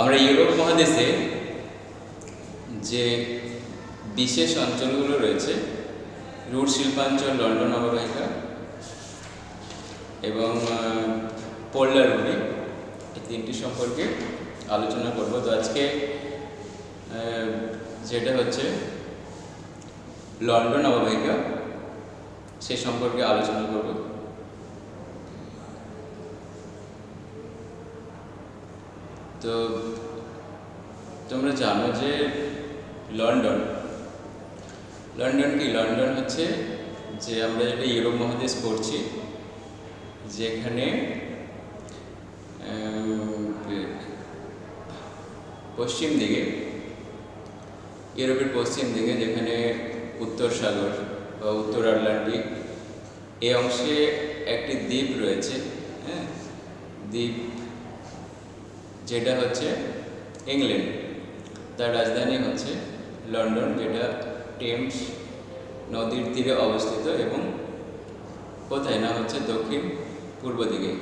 আমরা ইউরোপ মহাদেশে যে বিশেষ অঞ্চলগুলো রয়েছে, রুট শিল্পাঞ্চল, লন্ডন অববাহিকা এবং পোলার ভূমি, এই তিনটি সম্পর্কে আলোচনা করব। তো আজকে যেটা হচ্ছে লন্ডন অববাহিকা, সে সম্পর্কে আলোচনা করব। তো তোমরা জানো যে লন্ডন কি? লন্ডন হচ্ছে যে আমরা যেটা ইউরোপ মহাদেশ পড়ছি, যেখানে পশ্চিম দিকে, ইউরোপের পশ্চিম দিকে, যেখানে উত্তর সাগর বা উত্তর আটলান্টিক, এই অংশে একটি দ্বীপ রয়েছে। হ্যাঁ, দ্বীপ যেটা হচ্ছে ইংল্যান্ড, তার রাজধানী হচ্ছে লন্ডন, যেটা টেমস নদীর তীরে অবস্থিত এবং কোথায় না হচ্ছে দক্ষিণ পূর্ব দিকে,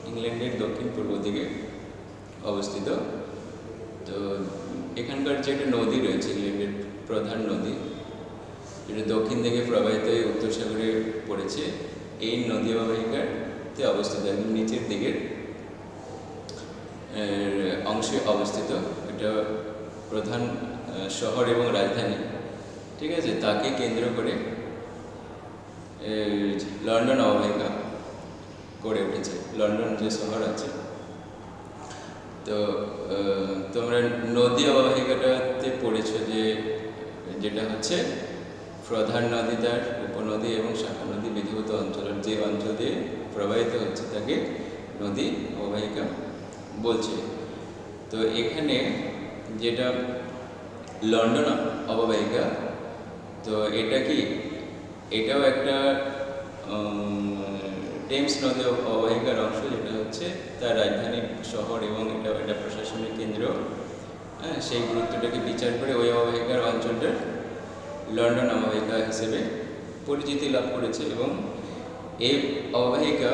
ইংল্যান্ডের দক্ষিণ পূর্ব দিকে অবস্থিত। তো এখানকার যে একটা নদী রয়েছে, ইংল্যান্ডের প্রধান নদী, যেটা দক্ষিণ দিকে প্রবাহিত হয়ে উত্তর সাগরে পড়েছে, এই নদী অববাহিকাতে অবস্থিত, একদম নিচের দিকের অংশে অবস্থিত। এটা প্রধান শহর এবং রাজধানী, ঠিক আছে? তাকে কেন্দ্র করে লন্ডন অববাহিকা গড়ে উঠেছে। লন্ডন যে শহর আছে, তো তোমরা নদী অববাহিকাটাতে পড়েছো যে যেটা হচ্ছে প্রধান নদী, তার উপনদী এবং শাখা নদী বিধৌত অঞ্চল, যে অঞ্চল দিয়ে প্রবাহিত হচ্ছে তাকে নদী অববাহিকা বলছে। তো এখানে যেটা লন্ডন অববাহিকা, তো এটা কি, এটাও একটা টেমস নদী অববাহিকার অংশ, যেটা হচ্ছে তার রাজধানী শহর এবং এটাও একটা প্রশাসনিক কেন্দ্র। হ্যাঁ, সেই গুরুত্বটাকে বিচার করে ওই অববাহিকার অঞ্চলটা লন্ডন অববাহিকা হিসেবে পরিচিতি লাভ করেছে। এবং এই অববাহিকা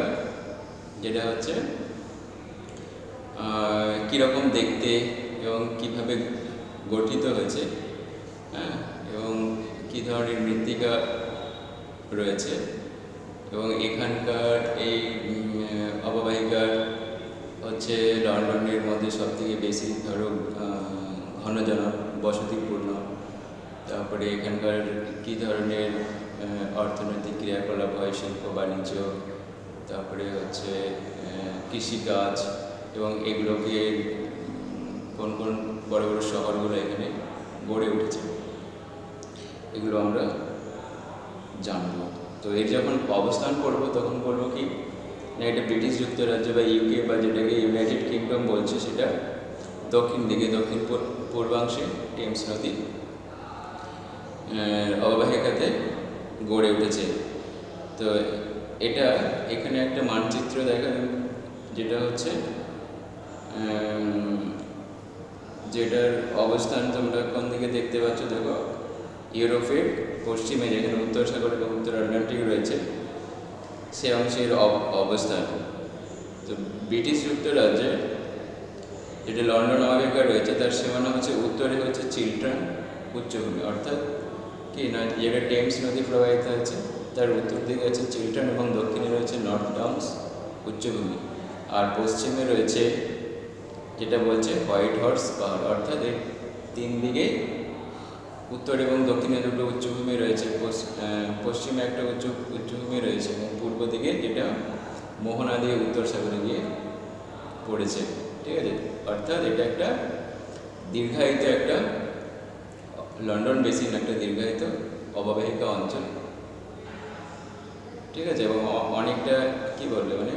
যেটা হচ্ছে কীরকম দেখতে এবং কিভাবে গঠিত হয়েছে, হ্যাঁ, এবং কী ধরনের মৃত্তিকা রয়েছে, এবং এখানকার এই অববাহিকার হচ্ছে লন্ডনের মধ্যে সবথেকে বেশি ধরো ঘন বসতিপূর্ণ, তারপরে এখানকার কী ধরনের অর্থনৈতিক ক্রিয়াকলাপ হয়, শিল্প বাণিজ্য, তারপরে হচ্ছে কৃষিকাজ, এবং এগুলোকে কোন কোন বড় বড় শহরগুলো এখানে গড়ে উঠেছে, এগুলো আমরা জানব। তো এর যখন অবস্থান করব তখন বলবো কি না, এটা ব্রিটিশ যুক্তরাজ্য বা ইউকে বা যেটাকে ইউনাইটেড কিংডম বলছে, সেটা দক্ষিণ দিকে, দক্ষিণ পূর্বাংশে টেমস নদী অববাহিকাতে গড়ে উঠেছে। তো এটা এখানে একটা মানচিত্র দেখা, যেটা হচ্ছে যেটার অবস্থান তোমরা কোন দিকে দেখতে পাচ্ছ, দেখো ইউরোপের পশ্চিমে, যেখানে উত্তর সাগর এবং উত্তর আটলান্টিক রয়েছে, সে অংশের অবস্থান। তো ব্রিটিশ যুক্তরাজ্যে যেটা লন্ডন অববাহিকা রয়েছে, তার সীমানা হচ্ছে উত্তরে হচ্ছে চিল্টন উচ্চভূমি, অর্থাৎ কি না, যেটা টেমস নদী প্রবাহিত হচ্ছে তার উত্তর দিকে হচ্ছে চিল্টন এবং দক্ষিণে রয়েছে নর্থ ডাউনস উচ্চভূমি, আর পশ্চিমে রয়েছে যেটা বলছে হোয়াইট হর্স পাহাড়। অর্থাৎ এর তিন দিকে, উত্তর এবং দক্ষিণে দুটো উচ্চভূমি রয়েছে, পশ্চিমে একটা উচ্চভূমি রয়েছে, এবং পূর্ব দিকে যেটা মোহনা দিয়ে উত্তর সাগরে গিয়ে পড়েছে, ঠিক আছে? অর্থাৎ এটা একটা দীর্ঘায়িত, একটা লন্ডন বেসিন, একটা দীর্ঘায়িত অববাহিকা অঞ্চল, ঠিক আছে? এবং অনেকটা কি বলবে, মানে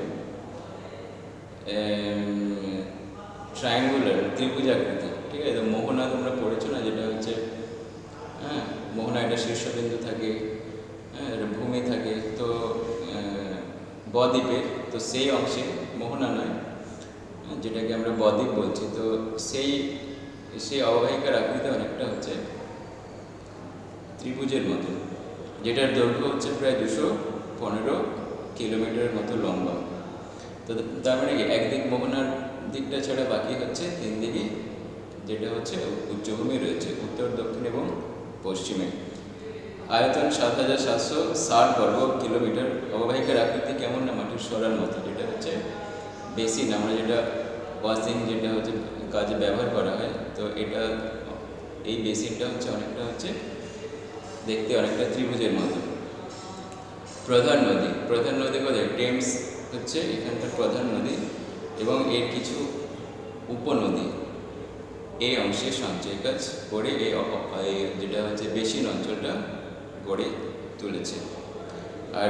ট্রায়াঙ্গুলার, ত্রিভুজাকৃতি, ঠিক আছে? মোহনা তোমরা পড়েছো না, যেটা হচ্ছে, হ্যাঁ, মোহনা একটা শীর্ষবিন্দু থাকে, হ্যাঁ, ভূমি থাকে, তো বদ্বীপের, তো সেই অংশে মোহনা নয়, যেটাকে আমরা বদ্বীপ বলছি, তো সেই অববাহিকার আকৃতি অনেকটা হচ্ছে ত্রিভুজের মতো, যেটার দৈর্ঘ্য হচ্ছে প্রায় 215 কিলোমিটারের মতো লম্বা। তো তার মানে কি, একদিক মোহনার দিকটা ছাড়া বাকি হচ্ছে 3 দিকই, যেটা হচ্ছে উচ্চভূমি রয়েছে উত্তর, দক্ষিণ এবং পশ্চিমে। আয়তন ৭৭৬০ বর্গ কিলোমিটার। অববাহিকার আকৃতি কেমন না মাটির সরার মতো, যেটা হচ্ছে বেসিন, আমরা যেটা ওয়াশিং যেটা হচ্ছে কাজে ব্যবহার করা হয়, তো এটা এই বেসিনটা হচ্ছে অনেকটা হচ্ছে দেখতে অনেকটা ত্রিভুজের মতো। প্রধান নদী কোথায়? টেমস হচ্ছে এখানকার প্রধান নদী এবং এর কিছু উপনদী এই অংশে সঞ্চয় কাজ করে এই যেটা হচ্ছে বেসিন অঞ্চলটা গড়ে তুলেছে। আর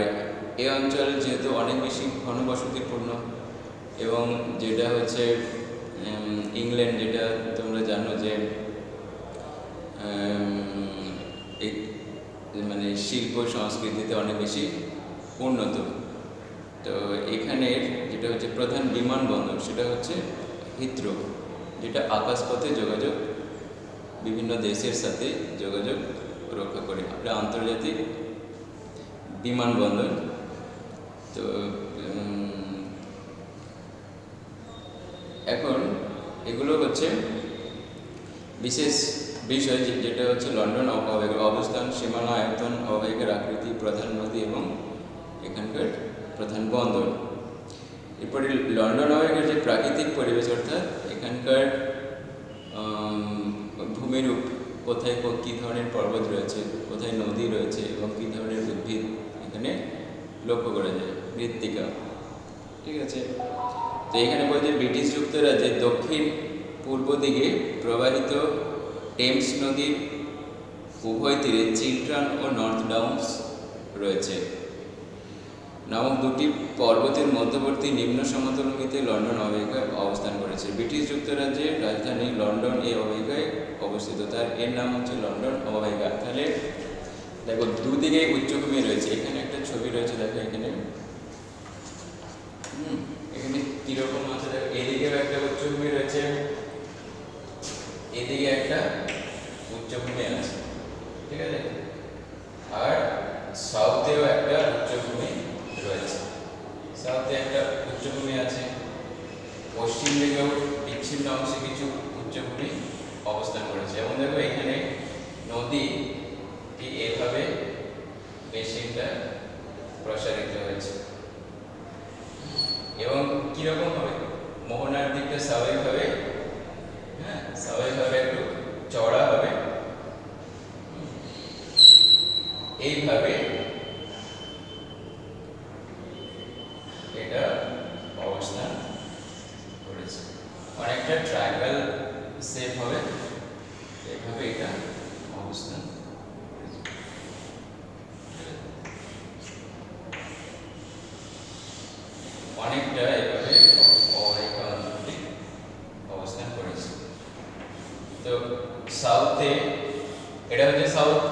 এই অঞ্চল যেহেতু অনেক বেশি ঘনবসতিপূর্ণ এবং যেটা হচ্ছে ইংল্যান্ড, যেটা তোমরা জানো যে মানে শিল্প সংস্কৃতিতে অনেক বেশি উন্নত, তো এখানের যেটা হচ্ছে প্রধান বিমানবন্দর সেটা হচ্ছে হিথ্রো, যেটা আকাশপথে যোগাযোগ বিভিন্ন দেশের সাথে যোগাযোগ রক্ষা করে, আমরা আন্তর্জাতিক বিমানবন্দর। তো এখন এগুলো হচ্ছে বিশেষ বিষয়, যেটা হচ্ছে লন্ডন অববাহিকার অবস্থান, সীমানা, আয়তন, অববাহিকার আকৃতি, প্রধান নদী এবং এখানকার প্রধান বন্দর। এরপরে লন্ডন অববাহিকার যে প্রাকৃতিক পরিবেশ, অর্থাৎ এখানকার ভূমিরূপ, কোথায় কী ধরনের পর্বত রয়েছে, কোথায় নদী রয়েছে এবং কী ধরনের উদ্ভিদ এখানে লক্ষ্য করা যায়, মৃত্তিকা। ঠিক আছে, তো এখানে বলছে ব্রিটিশ যুক্তরাজ্যের দক্ষিণ পূর্ব দিকে প্রবাহিত টেমস নদীর উভয় তীরে চিলট্রান ও নর্থ ডাউন্স রয়েছে নামক দুটি পর্বতের মধ্যবর্তী নিম্ন সমতলভূমিতে লন্ডন অববাহিকা অবস্থান করেছে। ব্রিটিশ যুক্তরাজ্যের রাজধানী লন্ডন এই অববাহিকায় অবস্থিত, তার এর নাম হচ্ছে লন্ডন অববাহিকা। তাহলে দেখো দুদিকে উচ্চভূমি রয়েছে, এখানে একটা ছবি রয়েছে, দেখো এখানে এখানে কিরকম আছে দেখো, এদিকেও একটা উচ্চভূমি রয়েছে, এদিকে একটা উচ্চভূমি আছে, ঠিক আছে, আর সাউথেও একটা উচ্চভূমি রয়েছে, সাউথে একটা উচ্চভূমি আছে, পশ্চিম দিকেও বিচ্ছিন্ন অংশে কিছু উচ্চভূমি অবস্থান করেছে। এবং দেখো এখানে নদী এভাবে বেসিনটা প্রসারিত হয়েছে এবং কিরকম হবে, মোহনার দিকটা স্বাভাবিকভাবে একটু চওড়া হবে, এইভাবে এটা অবস্থান করেছে, অনেকটা ট্রায়াঙ্গেল শেপ হবে, এইভাবে এটা অবস্থান অনেকটা এভাবে অববাহিকা অঞ্চলটি অবস্থান করেছে। তো সাউথে এটা হচ্ছে সাউথ,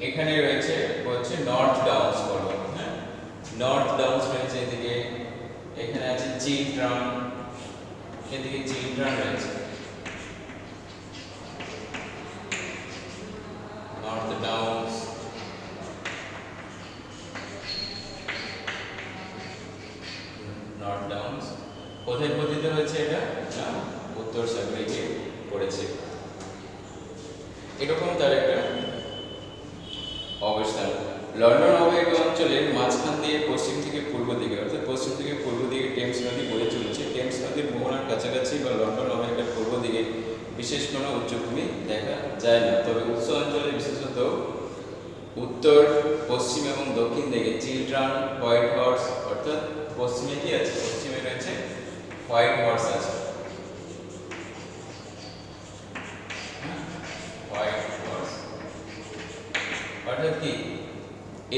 এখানে রয়েছে হচ্ছে নর্থ ডাউন্স পর্বত, নর্থ ডাউন্স রয়েছে এদিকে, এখানে আছে চিলট্রান, এদিকে চিলট্রান রয়েছে, নর্থ ডাউন্স, নর্থ ডাউন্স কোথায় পতিত হয়েছে, এটা উত্তর সাগরে গিয়ে পড়েছে, এরকম তার একটা অবস্থান। লন্ডন অববাহিকা অঞ্চলের মাঝখান দিয়ে পশ্চিম থেকে পূর্ব দিকে, অর্থাৎ পশ্চিম থেকে পূর্ব দিকে টেমস নদী বয়ে চলেছে। টেমস নদীর মোহনার কাছাকাছি বা লন্ডন অববাহিকার পূর্ব দিকে বিশেষ কোনো উচ্চভূমি দেখা যায় না, তবে উৎস অঞ্চলে বিশেষত উত্তর, পশ্চিম এবং দক্ষিণ দিকে চিলট্রান, হোয়াইট হর্স, অর্থাৎ পশ্চিমে কি আছে, পশ্চিমে রয়েছে হোয়াইট হর্স আছে, হোয়াইট হর্স অর্থাৎ কি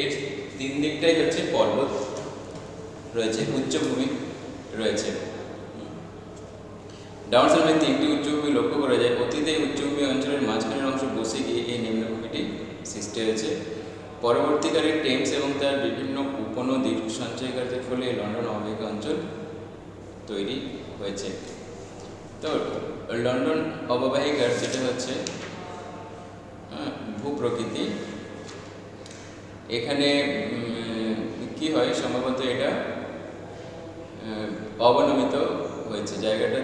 এর তিন দিকটাই হচ্ছে পর্বত রয়েছে, উচ্চভূমি রয়েছে। ডাউনসামে তিনটি উচ্চভূমি লক্ষ্য করা যায়। অতীতে উচ্চভূমি অঞ্চলের মাঝখানের অংশ বসে গিয়ে এই নিম্নভূমিটি সৃষ্টি হয়েছে। পরবর্তীকালে টেমস এবং তার বিভিন্ন উপনদীর সঞ্চয়কার্যের ফলে লন্ডন অববাহিকা অঞ্চল তৈরি হয়েছে। তো লন্ডন অববাহিকার যেটা হচ্ছে ভূপ্রকৃতি, এখানে কি হয় সম্ভবত এটা অবনমিত হয়েছে জায়গাটা।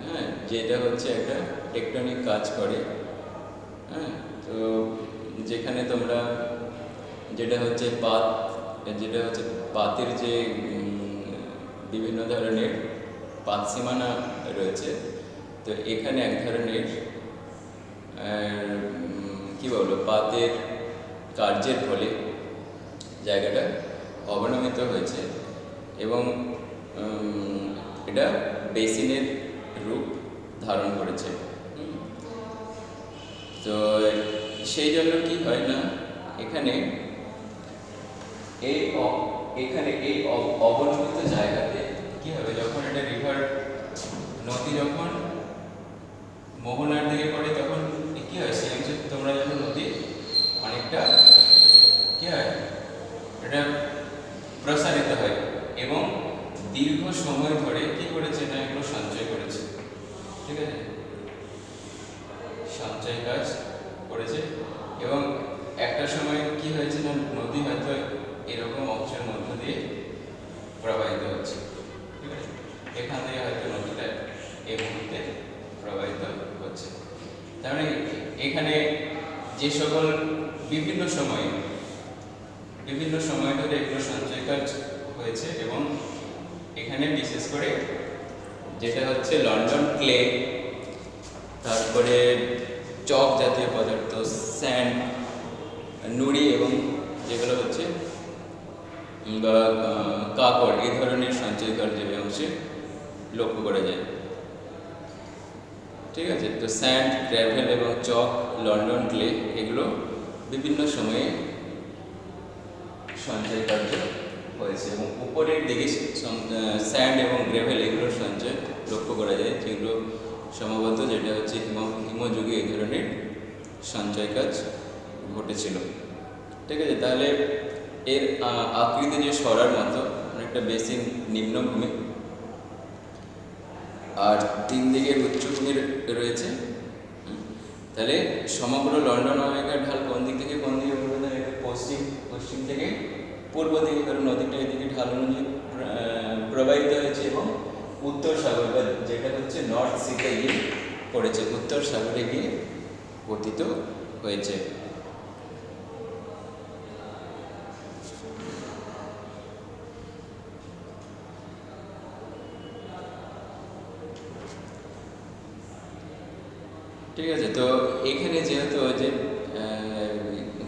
হ্যাঁ, যেটা হচ্ছে একটা টেকটনিক কাজ করে। হ্যাঁ, তো যেখানে তোমরা যেটা হচ্ছে পাতের যে বিভিন্ন ধরনের পাত সীমানা রয়েছে, তো এখানে এক ধরনের কি বলবো, পাতের কার্যের ফলে জায়গাটা অবনমিত হয়েছে এবং এটা বেসিনের রূপ ধারণ করেছে। তো সেই জন্য কি হয় না, এখানে এই অবনমিত জায়গাতে কি হবে, যখন এটা নদী যখন মোহনার দিকে পড়ে তখন কি হয়, সেই অংশে তোমরা যখন নদী অনেকটা কি হয়, এটা প্রসারিত হয় এবং দীর্ঘ সময় ধরে কি করেছে, এটা এগুলো সঞ্চয় করেছে। ঠিক আছে, সঞ্চয় কাজ করেছে এবং একটা সময় কি হয়েছে না, নদী হয়তো এরকম অংশের মধ্য দিয়ে প্রবাহিত হচ্ছে। ঠিক আছে, এখান থেকে হয়তো নদীটা এই মুহূর্তে প্রবাহিত হচ্ছে। তার মানে এখানে যে সকল বিভিন্ন সময় ধরে এগুলো সঞ্চয় কাজ হয়েছে এবং এখানে বিশেষ করে যেটা হচ্ছে লন্ডন ক্লে, তারপরে চক জাতীয় পদার্থ, স্যান্ড, নুড়ি এবং যেগুলো হচ্ছে বা কাকড়, এই ধরনের সঞ্চয় কার্যের অংশে লক্ষ্য করা যায়। ঠিক আছে, তো স্যান্ড, গ্র্যাভেল এবং চক, লন্ডন ক্লে এগুলো বিভিন্ন সময়ে সঞ্চয় কার্য হয়েছে এবং উপরের দিকে স্যান্ড এবং গ্রেভেল এগুলোর সঞ্চয় লক্ষ্য করা যায়, যেগুলো সম্ভবত যেটা হচ্ছে হিমযুগে এই ধরনের সঞ্চয় কাজ ঘটেছিল। ঠিক আছে, তাহলে এর আকৃতি যে সরার মতো, অনেকটা বেসিন নিম্নভূমি আর 3 দিকের উচ্চভূমি রয়েছে। তাহলে সমগ্র লন্ডন অববাহিকার ঢাল কোন দিক থেকে কোন দিকে বলতে, পশ্চিম থেকে পূর্ব দিকে, কারণ নদীটা এদিকে ঢাল অনুযায়ী প্রবাহিত হয়েছে এবং উত্তর সাগর বা যেটা হচ্ছে নর্থ সিতে গিয়ে পড়েছে, উত্তর সাগরে গিয়ে পতিত হয়েছে। ঠিক আছে, তো এখানে যেহেতু যে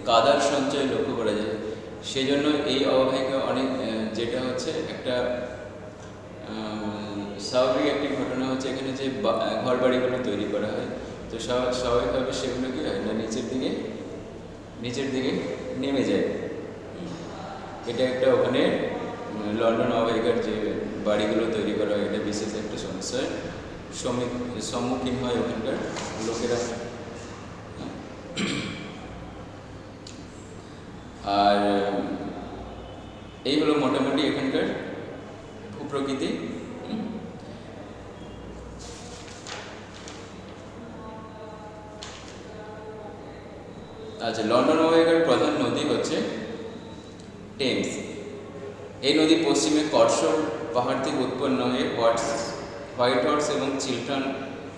কাদার সঞ্চয় লক্ষ্য করা যায়, সেজন্য এই অববাহিকা অনেক যেটা হচ্ছে একটা স্বাভাবিক একটি ঘটনা হচ্ছে, এখানে যে ঘর বাড়িগুলো তৈরি করা হয়, তো স্বাভাবিকভাবে সেগুলো কি হয় না, নিচের দিকে নেমে যায়। এটা একটা ওখানে লন্ডন অববাহিকার যে বাড়িগুলো তৈরি করা হয়, এটা বিশেষ একটা সমস্যার সম্মুখীন হয় ওখানকার লোকেরা। আর এই হলো মোটামুটি এখানকার ভূপ্রকৃতি। আচ্ছা, লন্ডন অববাহিকার প্রধান নদী হচ্ছে টেমস। এই নদী পশ্চিমে কর্সর পাহাড় থেকে উৎপন্ন হয়ে হোয়াইট হর্স এবং চিল্টন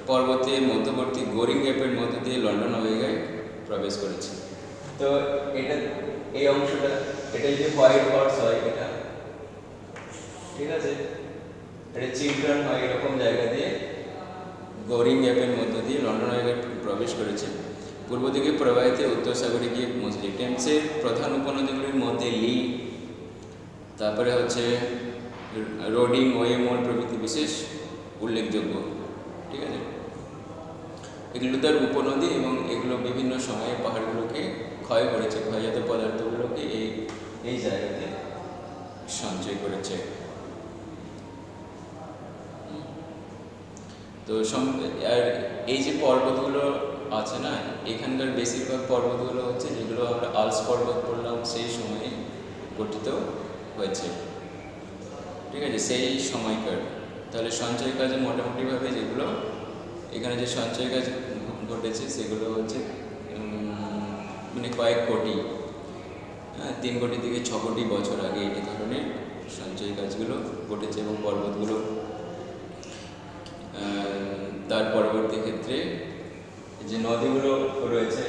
পর্বতের মধ্যবর্তী গোরিং গ্যাপের মধ্য দিয়ে লন্ডন অববাহিকায় প্রবেশ করেছে। তো এটা এই অংশটা, এটা যদি হোয়াইট হর্স হয়, এটা ঠিক আছে, এটা চিল্টন হয়, এরকম জায়গা দিয়ে গোরিং গ্যাপের মধ্য দিয়ে লন্ডন অববাহিকায় প্রবেশ করেছে। পূর্ব দিকে প্রবাহিত উত্তর সাগরে গিয়ে পৌঁছেছে। টেমসের প্রধান উপনদীগুলির মধ্যে লি, তারপরে হচ্ছে রোডিং, ওয়েমোর প্রভৃতি বিশেষ উল্লেখযোগ্য। ঠিক আছে, এগুলো তার উপনদী এবং এগুলো বিভিন্ন সময়ে পাহাড়গুলোকে ক্ষয় করেছে, ক্ষয়জাত পদার্থগুলোকে এই জায়গাতে সঞ্চয় করেছে। তো আর এই যে পর্বতগুলো আছে না, এখানকার বেশিরভাগ পর্বতগুলো হচ্ছে যেগুলো আমরা আলস পর্বত পড়লাম সেই সময়ে গঠিত হয়েছে। ঠিক আছে, সেই সময়কার। তাহলে সঞ্চয় কাজে মোটামুটিভাবে যেগুলো এখানে যে সঞ্চয় কাজ ঘটেছে সেগুলো হচ্ছে মানে কয়েক কোটি, 3 কোটি থেকে 6 কোটি বছর আগে এই ধরনের সঞ্চয়ী কাজগুলো ঘটেছে এবং পর্বতগুলো তার পরবর্তী ক্ষেত্রে যে নদীগুলো রয়েছে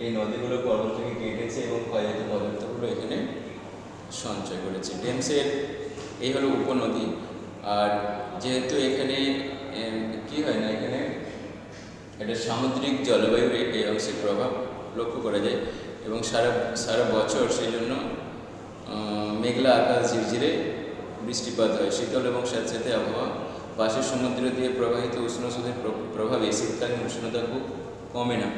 এই নদীগুলো পর্বত থেকে কেটেছে এবং ক্ষয়জাত পদার্থগুলো এখানে সঞ্চয় করেছে। টেমসের এই হলো উপনদী। আর যেহেতু এখানে কি হয় না, এখানে একটা সামুদ্রিক জলবায়ুর এই অংশের প্রভাব লক্ষ্য করা যায় এবং সারা বছর সেই জন্য মেঘলা আকাশ, ঝিরঝিরে বৃষ্টিপাত হয়। শীতল এবং স্যাঁতস্যাঁতে আবহাওয়া, পাশের সমুদ্র দিয়ে প্রবাহিত উষ্ণ স্রোতের প্রভাবে শীতকালীন উষ্ণতা খুব কমে না।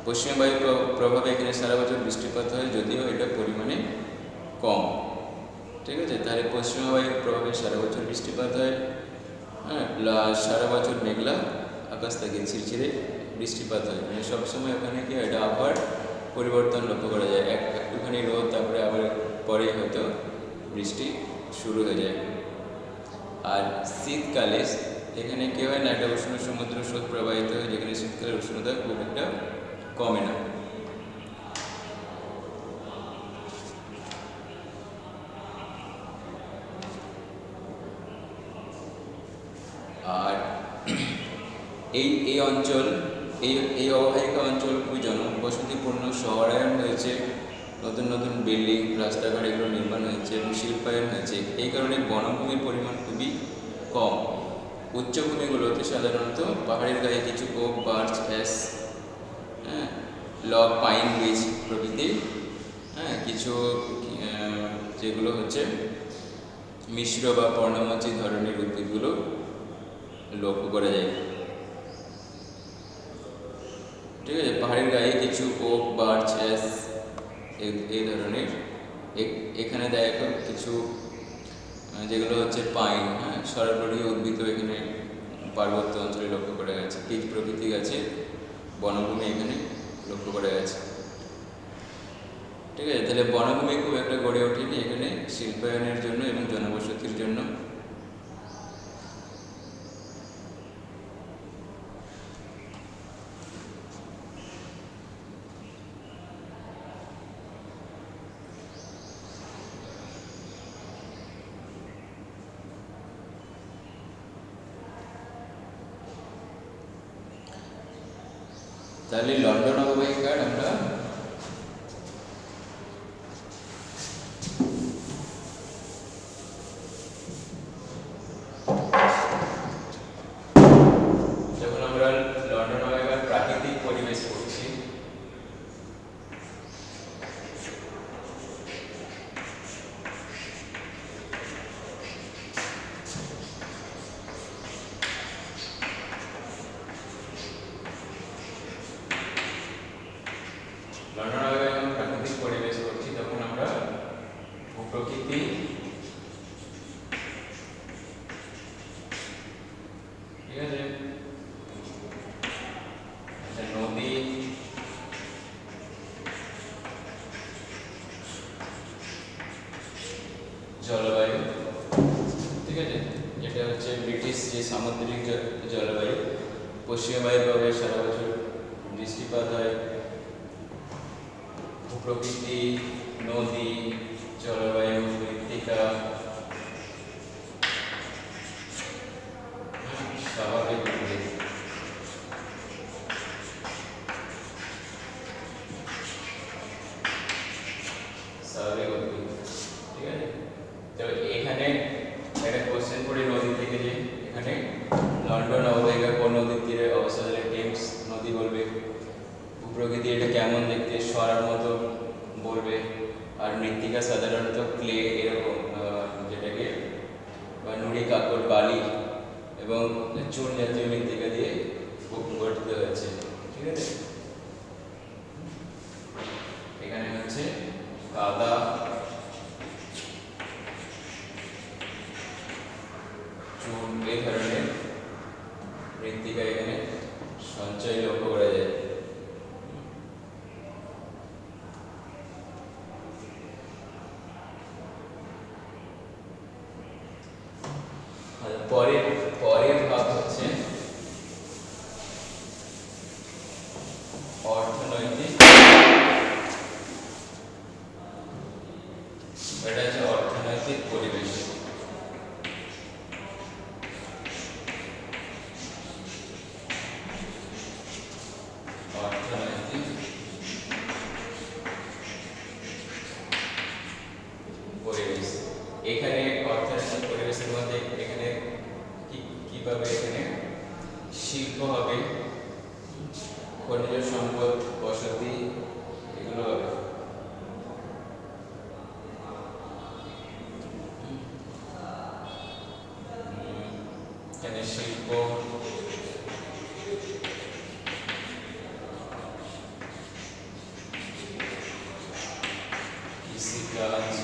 পশ্চিমা বায়ুর প্রভাবে এখানে সারা বছর বৃষ্টিপাত হয়, যদিও এটা পরিমাণে কম। ঠিক আছে, তাহলে পশ্চিমা বায়ুর প্রভাবে সারা বছর বৃষ্টিপাত হয়, হ্যাঁ, সারা বছর মেঘলা আকাশ থাকে, ঝিরঝিরে বৃষ্টিপাত হয়। মানে সবসময় ওখানে কি হয়, এটা আবহাওয়ার পরিবর্তন লক্ষ্য করা যায়। একটুখানি রোদ, তারপরে আবার পরে হয়তো বৃষ্টি শুরু হয়ে যায়। আর শীতকালে এখানে কি হয় না, একটা উষ্ণ সমুদ্র স্রোত প্রবাহিত হয়, যেখানে শীতকালে উষ্ণতা খুব একটা কমে না। আর এই অঞ্চল, এই অববাহিকা অঞ্চল খুবই জনবসতিপূর্ণ, শহরায়ন হয়েছে, নতুন নতুন বিল্ডিং, রাস্তাঘাট এগুলো নির্মাণ হয়েছে এবং শিল্পায়ন হয়েছে। এই কারণে বনভূমির পরিমাণ খুবই কম। উচ্চভূমিগুলোতে সাধারণত পাহাড়ের গায়ে কিছু ওক, বার্চ, অ্যাশ, হ্যাঁ, লগ, পাইন, বীজ প্রভৃতি, হ্যাঁ, কিছু যেগুলো হচ্ছে মিশ্র বা পর্ণমোচী ধরনের উদ্ভিদগুলো লক্ষ্য করা যায়। ঠিক আছে, পাহাড়ের গায়ে কিছু ওক, বার্চ, অ্যাশ এই ধরনের, এখানে দেখো কিছু যেগুলো হচ্ছে পাইন, হ্যাঁ, সর্ববৃহৎ উদ্ভিদ এখানে পার্বত্য অঞ্চলে লক্ষ্য করা গেছে। পিচ প্রভৃতি গাছে বনভূমি এখানে লক্ষ্য করা গেছে। ঠিক আছে, তাহলে বনভূমি খুব একটা গড়ে ওঠেনি এখানে শিল্পায়নের জন্য এবং জনবসতির জন্য। তাহলে লন্ডন অববাহিকার আমরা যখন আমরা লন্ডন অববাহিকার প্রাকৃতিক পরিবেশ পড়ছি, তখন আমরা ভূপ্রকৃতি, ঠিক আছে, নদী, জলবায়ু, ঠিক আছে, এটা হচ্ছে ব্রিটিশ যে সামুদ্রিক জলবায়ু। পশ্চিমা বায়ুর প্রভাবে সারা বছর বৃষ্টিপাত হয়। ভূপ্রকৃতি, নদী, জলবায়ু, মৃত্তিকা, স্বাভাবিক উদ্ভিদ, ঠিক আছে। তো এখানে একটা কোশ্চেন পড়ে নদী থেকে, যে এখানে লন্ডন অববাহিকার কোন নদীর তীরে অবস্থিত, টেমস নদী বলবে। ভূপ্রকৃতি এটা কেমন দেখতে, সরার মতো বলবে। আর মৃত্তিকা সাধারণত ক্লে এরকম, যেটাকে বা নুড়ি, কাকর, বালি এবং চুন জাতীয় মৃত্তিকা দিয়ে গঠিত হয়েছে। ঠিক আছে, এখানে হচ্ছে কাদা, চুন এই ধরনের মৃত্তিকা এখানে সঞ্চয় লক্ষ্য করা যায়। পরের ভাগ হচ্ছে অর্থনৈতিক এটা হচ্ছে অর্থনৈতিক পরিবেশ। অর্থনৈতিক পরিবেশ, এখানে অর্থনৈতিক পরিবেশের মধ্যে এখানে কিভাবে এখানে শিল্প হবে, খনিজ সম্পদ, বসতি, এগুলো হবে। এখানে শিল্প, কৃষিকাজ,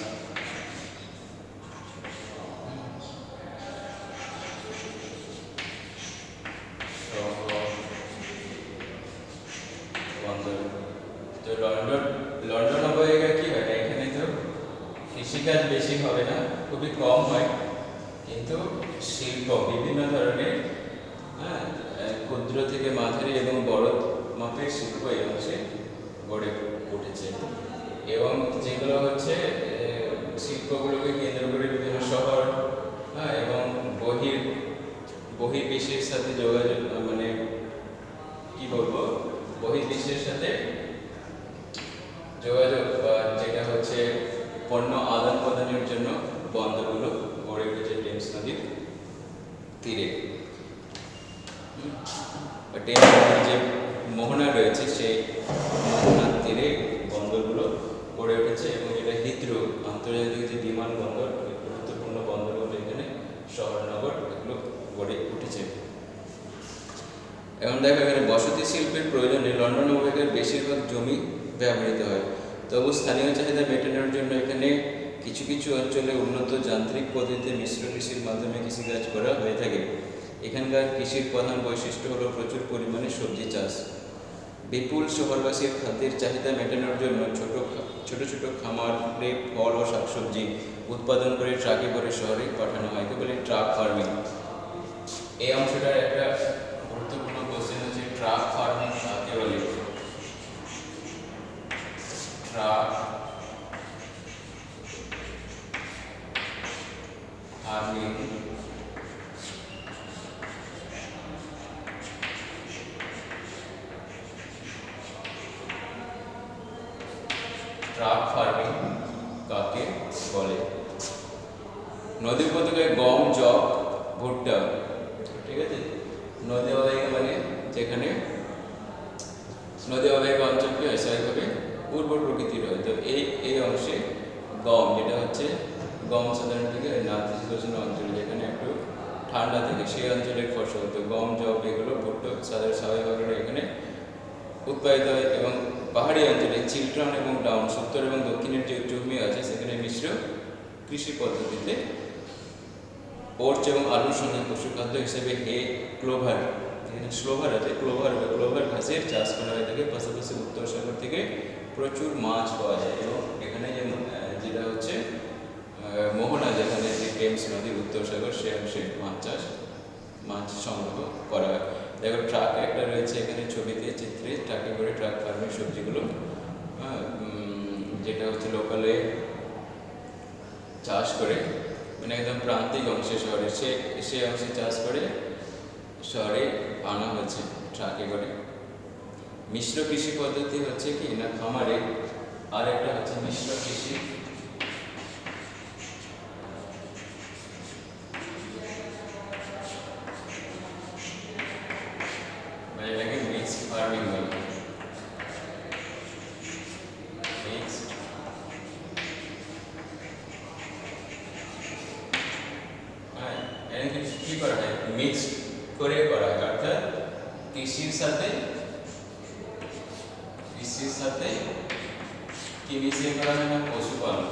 তো লন্ডন হবে, কি হয় না এখানে তো কৃষিকাজ বেশি হবে না, খুবই কম হয়, কিন্তু শিল্প বিভিন্ন ধরনের, হ্যাঁ, ক্ষুদ্র থেকে মাঝারি এবং বড় মাপের শিল্প এই অংশে গড়ে উঠেছে। এবং যেগুলো হচ্ছে শিল্পগুলোকে কেন্দ্র করে বিভিন্ন শহর, হ্যাঁ, এবং বহির্বিশ্বের সাথে যোগাযোগ, মানে কি বলবো, বহির্বিশ্বের সাথে যোগাযোগ বা যেটা হচ্ছে পণ্য আদান প্রদানের জন্য বন্দরগুলো গড়ে উঠেছে টেমস নদীর তীরে। টেমস নদীর যে মোহনা রয়েছে সেই মোহনার তীরে বন্দরগুলো গড়ে উঠেছে, এবং এটা হিথ্রো আন্তর্জাতিক যে বিমানবন্দর, গুরুত্বপূর্ণ বন্দরগুলো এখানে শহর নগর এগুলো গড়ে উঠেছে। এখন দেখো এখানে বসতি শিল্পের প্রয়োজনে লন্ডন অববাহিকার বেশিরভাগ জমি ব্যবহৃত হয়, তবু স্থানীয় চাহিদা মেটানোর জন্য এখানে কিছু কিছু অঞ্চলে উন্নত যান্ত্রিক পদ্ধতিতে মিশ্র কৃষির মাধ্যমে কৃষিকাজ করা হয়ে থাকে। এখানকার কৃষির প্রধান বৈশিষ্ট্য হলো প্রচুর পরিমাণে সবজি চাষ। বিপুল শহরবাসীর খাদ্যের চাহিদা মেটানোর জন্য ছোট ছোট খামারে ফল ও শাকসবজি উৎপাদন করে ট্রাকে করে শহরে পাঠানো হয়, একে বলে ট্রাক ফার্মিং। এই অংশটার একটা গুরুত্বপূর্ণ কোশ্চেন হচ্ছে ট্রাক ফার্মিং কাকে বলে। ট্রাক ফার্মিং ট্রাক ফার্মিং কাকে বলে? নদী উপত্যকায় গম, যব, ভুট্টা, ঠিক আছে। নদী অববাহিকা মানে যেখানে নদী অববাহিকা অঞ্চল কি হয়, স্বাভাবিকভাবে উর্বর প্রকৃতির হয়। তো এই অংশে গম, যেটা হচ্ছে গম সাধারণত থেকে নাতিশীতোষ্ণ অঞ্চলে যেখানে একটু ঠান্ডা থাকে সেই অঞ্চলের ফসল। তো গম, যব, এগুলো ভুট্টা স্বাভাবিকভাবে এখানে উৎপাদিত হয়। এবং পাহাড়ি অঞ্চলে চিলট্রন এবং ডাউন, উত্তর এবং দক্ষিণের যে জমি আছে সেখানে মিশ্র কৃষি পদ্ধতিতে ওটস এবং আলুর সঙ্গে পশুখাদ্য হিসেবে হে, ক্লোভার, এখানে স্লোভার আছে, ক্লোভার ঘাসের চাষ করা হয়ে থাকে। পাশাপাশি উত্তর সাগর থেকে প্রচুর মাছ পাওয়া যায়, এবং এখানে যেটা হচ্ছে মোহনা, যেখানে যে টেমস নদীর উত্তর সাগর, সে অংশে মাছ সংগ্রহ করা হয়। দেখো ট্রাক একটা রয়েছে এখানে ছবিতে, চিত্রে, ট্রাকে করে ট্রাক ফার্মিং সবজিগুলো, যেটা হচ্ছে লোকালে চাষ করে, মানে একদম প্রান্তিক অংশে শহরে সে অংশে চাষ করে শহরে আনা হয়েছে ট্রাকে করে। মিশ্র কৃষি পদ্ধতি হচ্ছে কি না খামারে, আর একটা হচ্ছে মিশ্র কৃষি। এটাকে মিক্সড ফার্মিং বলে। কি করা হয়, মিক্সড করে করা হয়, অর্থাৎ কৃষির সাথে কি মিশিয়ে করা হয় না, পশুপালন।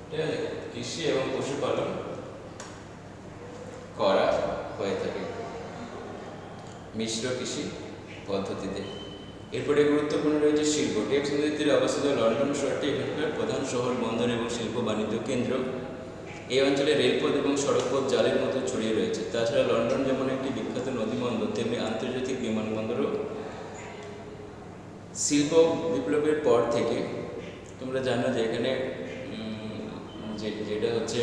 ঠিক আছে, কৃষি এবং পশুপালন করা হয়ে থাকে মিশ্র কৃষি পদ্ধতিতে। এরপরে গুরুত্বপূর্ণ রয়েছে শিল্প। টেমস নদীর তীরে অবস্থিত লন্ডন শহরটি এখানকার প্রধান শহর, বন্দর এবং শিল্প বাণিজ্য কেন্দ্র। এই অঞ্চলে রেলপথ এবং সড়কপথ জালের মতো ছড়িয়ে রয়েছে। তাছাড়া লন্ডন যেমন একটি বিখ্যাত নদী বন্দর, তেমনি আন্তর্জাতিক বিমানবন্দরও শিল্প বিপ্লবের পর থেকে তোমরা জানো যে এখানে যেটা হচ্ছে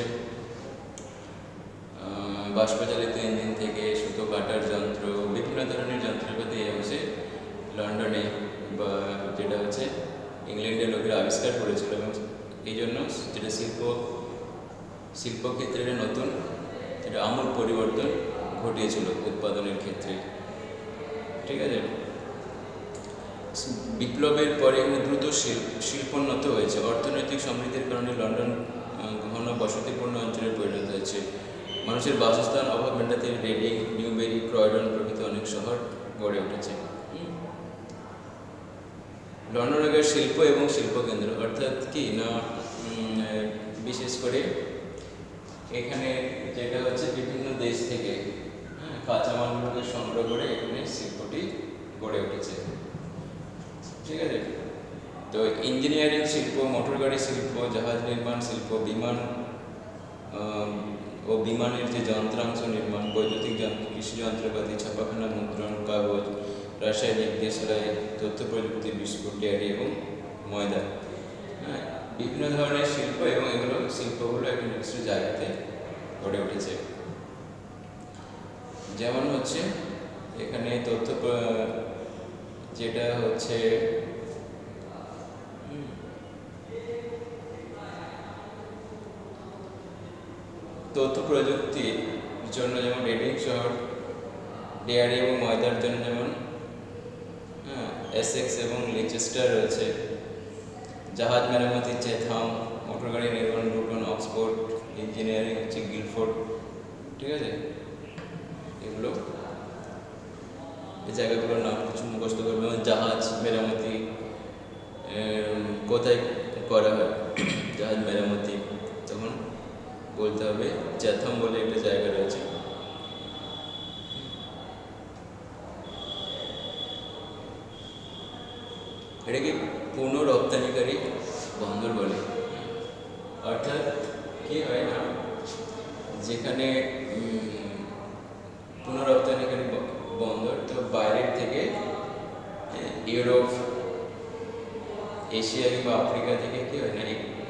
বাষ্পচালিত ইঞ্জিন থেকে সুতো কাটার যন্ত্র, বিভিন্ন ধরনের যন্ত্রপাতি এসে লন্ডনে বা যেটা হচ্ছে ইংল্যান্ডের লোকেরা আবিষ্কার করেছিল, এবং এই জন্য যেটা শিল্পক্ষেত্রে নতুন এটা আমূল পরিবর্তন ঘটিয়েছিল উৎপাদনের ক্ষেত্রে। ঠিক আছে, বিপ্লবের পরে এখানে দ্রুত শিল্পোন্নত হয়েছে। অর্থনৈতিক সমৃদ্ধির কারণে লন্ডন ঘন বসতিপূর্ণ অঞ্চলে পরিণত হয়েছে। মানুষের বাসস্থান অভাব মেটাতে রেডিং, নিউবেরি, ক্রয়ডন প্রভৃতি অনেক শহর গড়ে উঠেছে। লন্ডন আগের শিল্প এবং শিল্পকেন্দ্র অর্থাৎ কি না, বিশেষ করে এখানে যেটা হচ্ছে বিভিন্ন দেশ থেকে কাঁচামালগুলোকে সংগ্রহ করে এখানে শিল্পটি গড়ে উঠেছে। ঠিক আছে, তো ইঞ্জিনিয়ারিং শিল্প, মোটর গাড়ি শিল্প, জাহাজ নির্মাণ শিল্প, বিমান ও বিমানের যে যন্ত্রাংশ নির্মাণ, বৈদ্যুতিক যন্ত্র, কৃষি যন্ত্রপাতি, ছাপাখানা, মুদ্রণ, কাগজ, রাসায়নিক, দেশলাই, তথ্য প্রযুক্তি, বিস্কুট, ডেয়ারি এবং ময়দা, বিভিন্ন ধরনের শিল্প, এবং এগুলো শিল্পগুলো একটা নির্দিষ্ট জায়গাতে গড়ে উঠেছে। যেমন হচ্ছে এখানে যেটা হচ্ছে তথ্য প্রযুক্তির জন্য যেমন রেডিং শহর, ডেয়ারি এবং ময়দার জন্য যেমন এসেক্স এবং লিচেস্টার রয়েছে। জাহাজ মেরামতি চেথাম, মোটর গাড়ি নির্মাণ লুটন, অক্সফোর্ড, ইঞ্জিনিয়ারিং হচ্ছে গিলফোর্ড। ঠিক আছে, এগুলো এই জায়গাগুলোর নাম কিছু মুখস্থ করবে। এবং জাহাজ মেরামতি কোথায় করা হয়, জাহাজ মেরামতি তখন বলতে হবে চ্যাথাম বলে একটা জায়গা রয়েছে। এটাকে পুনঃরপ্তানিকারী বন্দর বলে। অর্থাৎ কি হয় না, যেখানে পুনঃরপ্তানিকারী বন্দর, তো বাইরের থেকে ইউরোপ, এশিয়া কিংবা আফ্রিকা থেকে কি হয় না,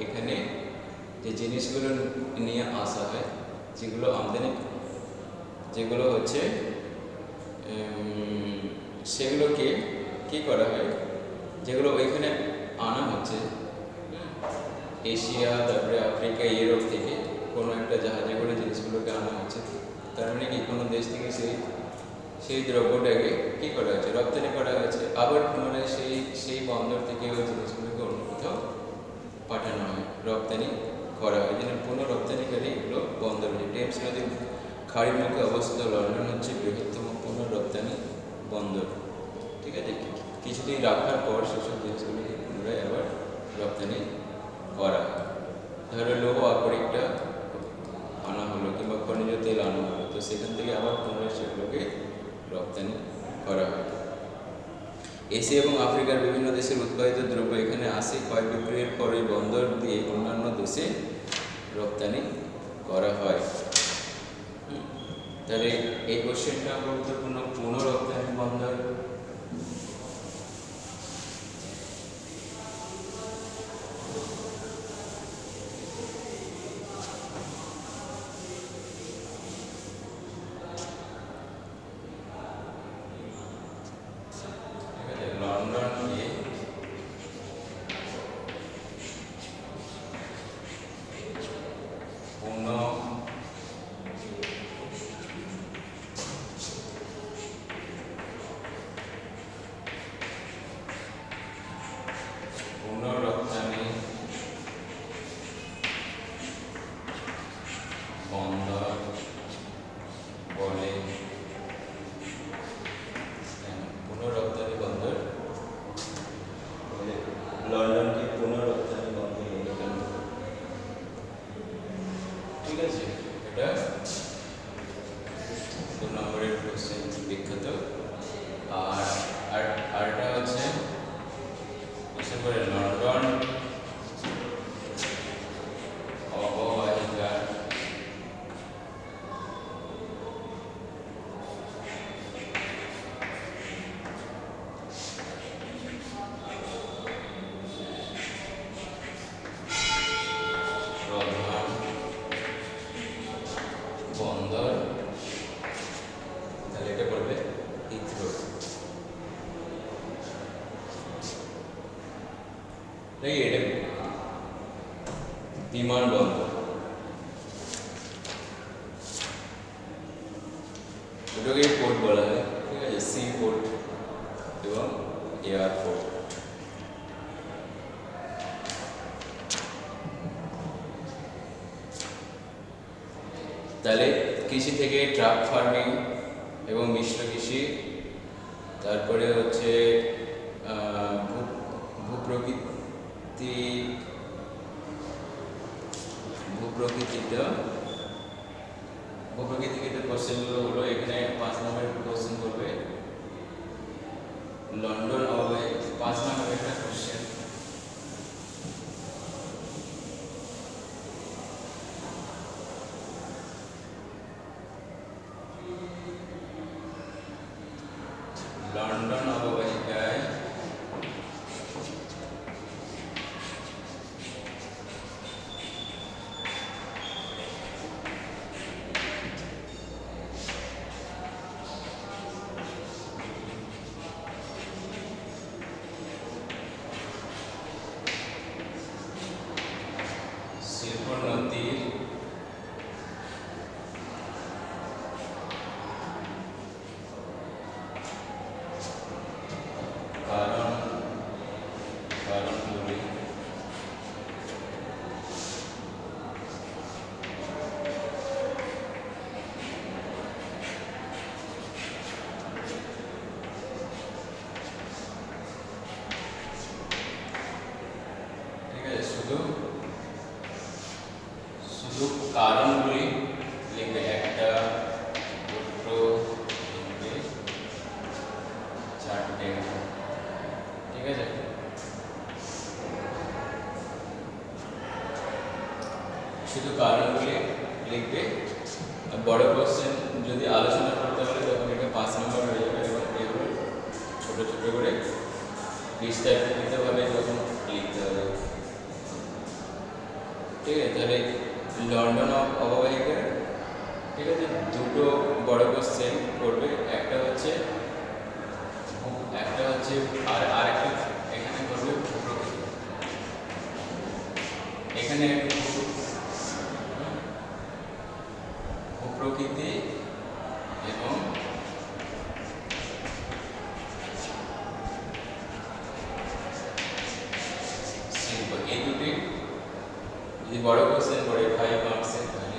এখানে যে জিনিসগুলো নিয়ে আসা হয়, যেগুলো হচ্ছে সেগুলোকে কি করা হয়, যেগুলো ওইখানে আনা হচ্ছে এশিয়া, তারপরে আফ্রিকা, ইউরোপ থেকে কোনো একটা জাহাজে করে জিনিসগুলোকে আনা হচ্ছে। তার মানে কি কোনো দেশ থেকে সেই দ্রব্যটাকে কী করা হয়েছে, রপ্তানি করা হয়েছে। আবার পুনরায় সেই বন্দর থেকে ওই জিনিসগুলোকে অন্য কোথাও পাঠানো হয়, রপ্তানি করা হয়। যেন পুনঃরপ্তানিকারী এগুলো বন্দর হয়েছে। টেমস নদীর খাড়ির মুখে অবস্থিত লন্ডন হচ্ছে বৃহত্তম পুনঃরপ্তানি বন্দর। ঠিক আছে, কিছুদিন রাখার পর সেসব জিনিসগুলিকে পুনরায় আবার রপ্তানি করা হয়। ধরো লৌহ আকরিকটা আনা হলো কিংবা খনিজ তেল আনা হলো, তো সেখান থেকে আবার পুনরায় সেগুলোকে রপ্তানি করা হয়। এশিয়া এবং আফ্রিকার বিভিন্ন দেশের উৎপাদিত দ্রব্য এখানে আসে, ক্রয় বিক্রয়ের পর এই বন্দর দিয়ে অন্যান্য দেশে রপ্তানি করা হয়। তাহলে এই কোশ্চেনটা গুরুত্বপূর্ণ, পুনঃরপ্তানি বন্দর। এটা বিমানবন্দর, দুটোকে পোর্ট বলা হয়, ঠিক আছে, সি পোর্ট এবং এয়ারপোর্ট। তাহলে কৃষি থেকে ট্রাক ফার্মিং এবং মিশ্র কৃষি, তারপরে হচ্ছে ভূপ্রকৃতি ভূপ্রকৃতিগত কোশ্চেনগুলো হলো এখানে 5 নম্বরের কোশ্চেন করবে। লন্ডন অববাহিকা 5 নম্বরের একটা কোশ্চেন। লন্ডন অববাহিকায় শিল্পোন্নতির কারণগুলি ঠিক আছে, শুধু কারণগুলি লিখবে, একটা দুটো তিনটে চারটে, ঠিক আছে। শুধু কারণগুলি লিখবে। বড় কোশ্চেন যদি আলোচনা করতে পারে তখন এটা 5 নম্বর হয়ে যাবে এবং এগুলো ছোট ছোট করে বিস্তারিতভাবে তখন লিখতে হবে, ঠিক আছে। তাহলে লন্ডন অববাহিকার, ঠিক আছে, দুটো বড় কোশ্চেন করবে, একটা হচ্ছে আরেকটা এখানে করবে ভূপ্রকৃতি, এখানে ভূপ্রকৃতি এবং শিল্প, এই দুটি যদি বড় কোশ্চেন করে 5 মার্কসের, তাহলে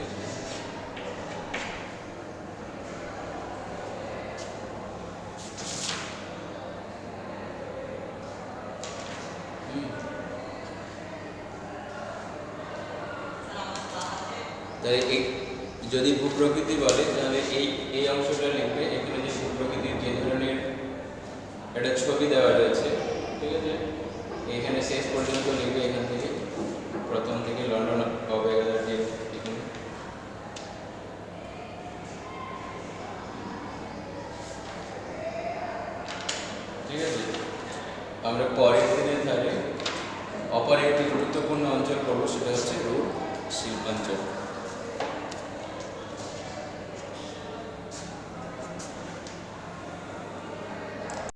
যদি ভূপ্রকৃতি বলে তাহলে এই অংশটা লিখবে। এখানে যে ভূপ্রকৃতির যে ধরনের একটা ছবি দেওয়া রয়েছে, ঠিক আছে, এখানে শেষ পর্যন্ত লিখবে, এখান থেকে প্রথম থেকে লন্ডন অববাহিকার যে এখানে, ঠিক আছে। আমরা পরের দিনে তাহলে অপর একটি গুরুত্বপূর্ণ অঞ্চল পড়ব, সেটা হচ্ছে রুট শিল্পাঞ্চল।